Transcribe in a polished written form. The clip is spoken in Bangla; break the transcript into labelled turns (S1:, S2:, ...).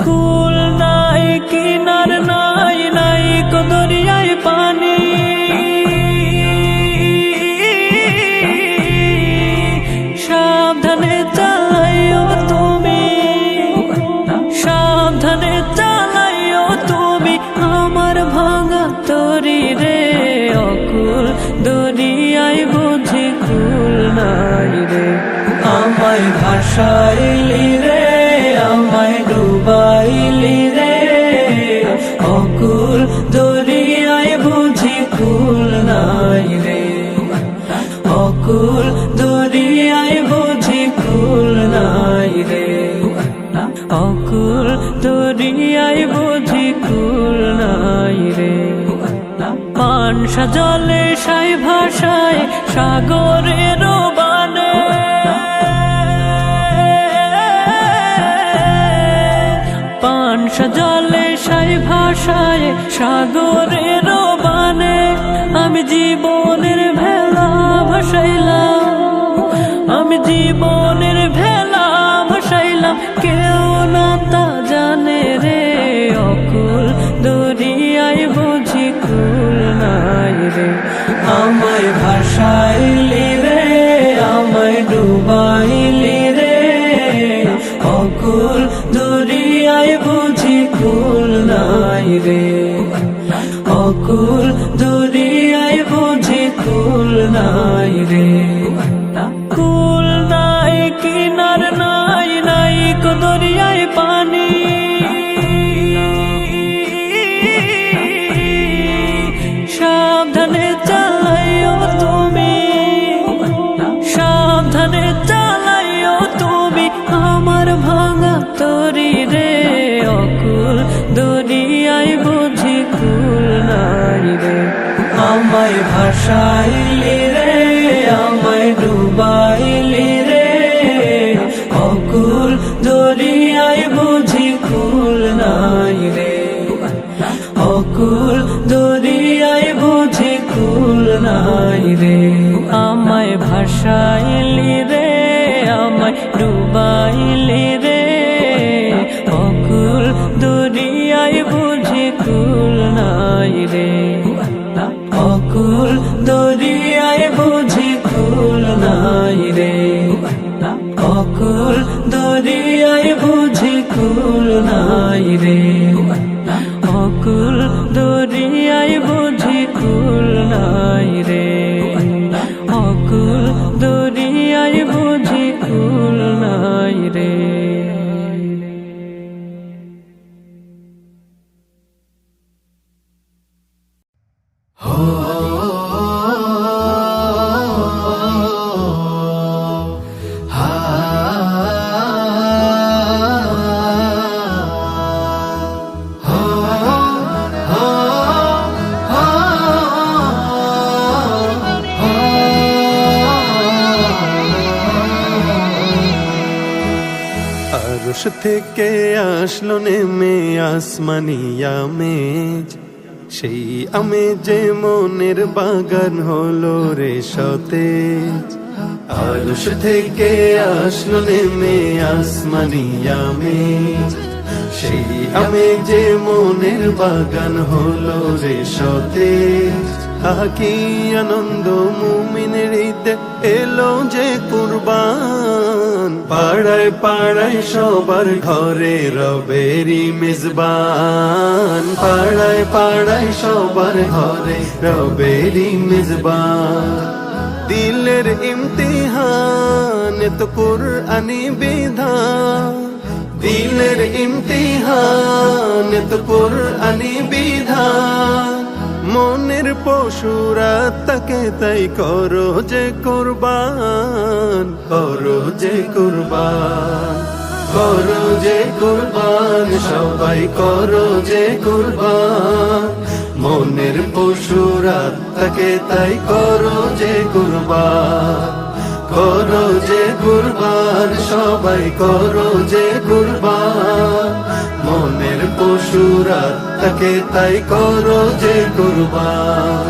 S1: কুল নাই কিনার নাই নাই কো দরিয়ায় পানি, সাবধানে চালাইও তুমি, সাবধানে চালাইও তুমি আমার ভাঙা তরি রে। অকুল দরিয়ায় বুঝি কুল নাই রে, আমায় ভাসাইলি রে, আমায় ডুবাইলি রে। অকুল দরিয়ায় বুঝি কুল নাই রে, অকুল দরিয়ায় বুঝি কুল নাই রে, অকুল দরিয়ায় বুঝি কুল নাই রে। পানসা জলে সাই ভাষায় সাগরের বানে, পানসা জলে সাই ভাষায় সাগরের বানে। আমি জীবনের ভেলা ভাসাইলাম, আমি জীবনের ভেলা ভাসাইলাম, কেউ না তা জানে রে। অকুল দরিয়ায় বুঝি কুল নাই রে, আমায় ভাসাইলি রে, আমায় ডুবাইলি রে। অকুল দরিয়ায় বুঝি কুল নাই রে, অকুল দরিয়ায় বুঝি কুল নাই রে। কুল নাই কিনার নাই নাই কো দরিয়ায় পানি, সাবধানে চালাইও তুমি, সাবধানে চালাইও তুমি আমার ভাঙা তরি রে। অকুল দরিয়ায় বুঝি কুল নাই রে, আমায় ভাসাইলি রে, আমায় ডুবাইলি রে। অকুল দরিয়ায় বুঝি কুল নাই রে, অকুল দরিয়ায় বুঝি কুল নাই রে। আমায় ভাসাইলি রে, আমায় ডুবাইলি রে। অকুল দরিয়ায় বুঝি কুল নাই রে, অকুল দরিয়ায় বুঝি কুল নাই রে, অকুল দরিয়ায় বুঝি কুল নাই রে, অকুল দরিয়ায় বুঝি কুল নাই রে, অকুল দরিয়ায় বুঝি কুল নাই রে।
S2: আরশ থেকে আসলো নেমে আসমানি আমেজ, সেই আমেজে মনের বাগান হলো রে সতেজ। আরশ থেকে আসলো নেমে আসমানি আমেজ, সেই আমেজে মনের বাগান হলো রে সতেজ। কি আনন্দ মুমিনের ঈদে এলো যে কুরবান, পাড়ায় পাড়ায় সবার ঘরে রবেরি মেজবান, পাড়ায় পাড়ায় সবার ঘরে রবেরি মেজবান। দিলের ইমতিহান তো কুরআনি বিধান, দিলের ইমতিহান তো কুরআনি বিধান। মনের পশুরা তাকে তাই করো যে কুরবান, করো যে কুরবান, করো যে কুরবান, সবাই করো যে কুরবান। মনের পশুরা তাকে তাই করো যে কুরবান, করো যে কুরবান, সবাই করো যে কুরবান। মনের পশুরা তাকে তাই করো যে কুরবান।